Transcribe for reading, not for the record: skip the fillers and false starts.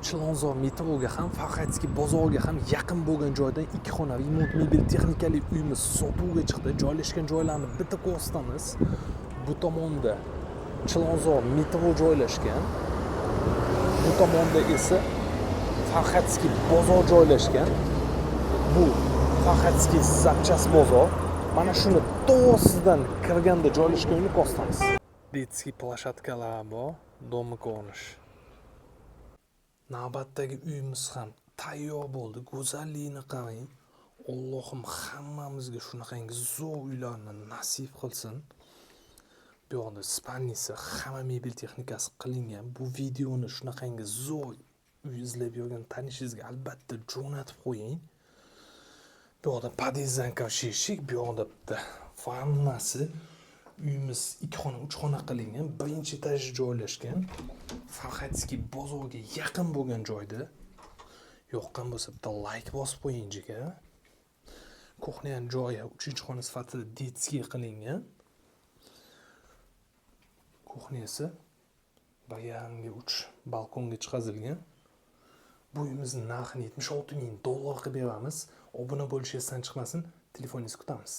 Chilonzor metroga ham, Faqatski bozorga ham yaqin bo'lgan joyda 2 xonaviy mebel texnikali uyimiz sotuvga chiqdi. Joylashgan joylarni bitta ko'rsatamiz. Bu tomonda Chilonzor metro joylashgan. Bu tomonda esa Faqatski bozor joylashgan. Bu Faqatski zapchast bozor. Mana shuni to'g'risidan kirganda joylashgan uyni ko'rsatamiz. Detskiy plashatkalar bor, domi ko'rinish. Navbatdagi uyimiz ham tayyor bo'ldi. Go'zalligini qarang. Allohim hammamizga shunaqangi zo'r uylarni nasib qilsin. Bu yoqda spalnisi, hamma mebel texnikasi qilingan. Bu videoni shunaqangi zo'r uy izlab yurgan tanishingizga albatta jo'natib qo'ying. Bu yoqda podyezddan kirish eshik, bu yoqda bitta vannasi. Uyimiz 2 xona, 3 xona qilingan, birinchi etajda joylashgan. Faqatski bozorga yaqin bo'lgan joyda. Yoqqan bo'lsa bitta like bosib qo'ying jiga. Kuxniyan joyi 3-xona sifatida detskiy qilingan. Kuxniyasi bayangi 3 balkonga chiqazilgan. Bu uyimizning narxini $76,000 qilib beramiz. Obuna bo'lishingiz esdan chiqmasin, telefoningizni kutamiz.